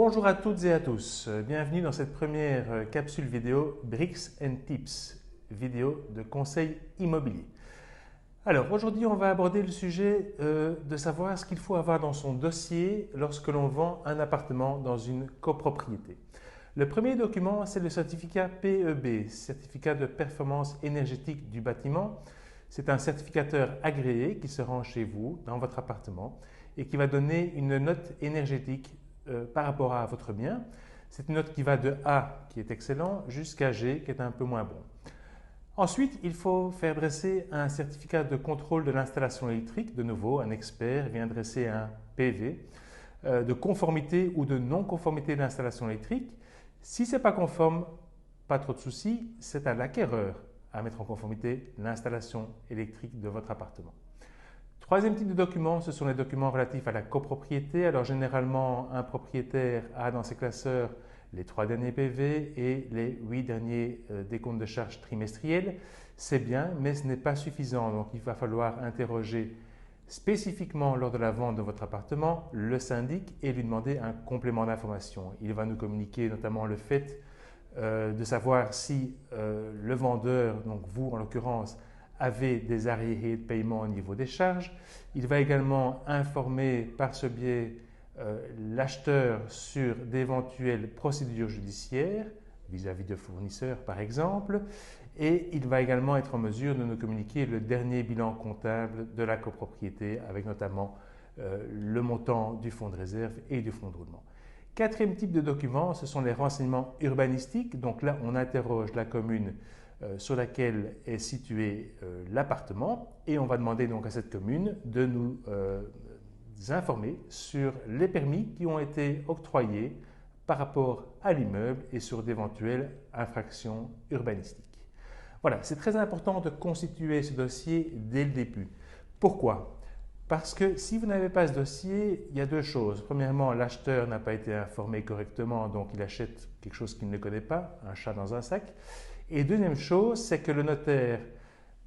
Bonjour à toutes et à tous, bienvenue dans cette première capsule vidéo Bricks and Tips, vidéo de conseils immobiliers. Alors aujourd'hui on va aborder le sujet de savoir ce qu'il faut avoir dans son dossier lorsque l'on vend un appartement dans une copropriété. Le premier document c'est le certificat PEB, certificat de performance énergétique du bâtiment. C'est un certificateur agréé qui se rend chez vous, dans votre appartement, et qui va donner une note énergétique par rapport à votre bien. C'est une note qui va de A, qui est excellent, jusqu'à G, qui est un peu moins bon. Ensuite, il faut faire dresser un certificat de contrôle de l'installation électrique. De nouveau, un expert vient dresser un PV de conformité ou de non-conformité de l'installation électrique. Si ce n'est pas conforme, pas trop de soucis, c'est à l'acquéreur à mettre en conformité l'installation électrique de votre appartement. Troisième type de documents, ce sont les documents relatifs à la copropriété. Alors généralement, un propriétaire a dans ses classeurs les 3 derniers PV et les 8 derniers décomptes de charges trimestriels. C'est bien, mais ce n'est pas suffisant. Donc il va falloir interroger spécifiquement lors de la vente de votre appartement le syndic et lui demander un complément d'information. Il va nous communiquer notamment le fait de savoir si le vendeur, donc vous en l'occurrence, avez des arriérés de paiement au niveau des charges. Il va également informer par ce biais l'acheteur sur d'éventuelles procédures judiciaires vis-à-vis de fournisseurs par exemple, et il va également être en mesure de nous communiquer le dernier bilan comptable de la copropriété avec notamment le montant du fonds de réserve et du fonds de roulement. Quatrième type de document, ce sont les renseignements urbanistiques. Donc là, on interroge la commune sur laquelle est situé l'appartement et on va demander donc à cette commune de nous informer sur les permis qui ont été octroyés par rapport à l'immeuble et sur d'éventuelles infractions urbanistiques. Voilà, c'est très important de constituer ce dossier dès le début. Pourquoi ? Parce que si vous n'avez pas ce dossier, il y a deux choses. Premièrement, l'acheteur n'a pas été informé correctement, donc il achète quelque chose qu'il ne connaît pas, un chat dans un sac. Et deuxième chose, c'est que le notaire,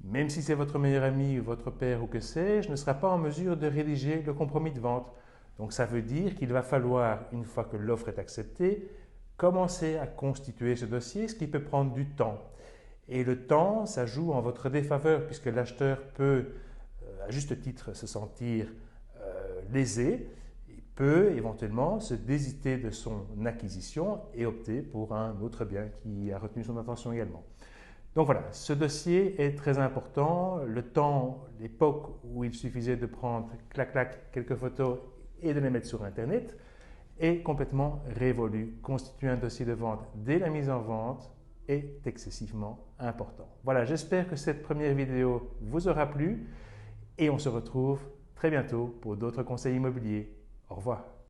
même si c'est votre meilleur ami, votre père ou que sais-je, ne sera pas en mesure de rédiger le compromis de vente. Donc ça veut dire qu'il va falloir, une fois que l'offre est acceptée, commencer à constituer ce dossier, ce qui peut prendre du temps. Et le temps, ça joue en votre défaveur, puisque l'acheteur peut, à juste titre, se sentir lésé. Il peut éventuellement se désiter de son acquisition et opter pour un autre bien qui a retenu son attention également. Donc voilà, ce dossier est très important. Le temps, l'époque où il suffisait de prendre clac-clac quelques photos et de les mettre sur Internet est complètement révolu. Constituer un dossier de vente dès la mise en vente est excessivement important. Voilà, j'espère que cette première vidéo vous aura plu et on se retrouve très bientôt pour d'autres conseils immobiliers. Au revoir.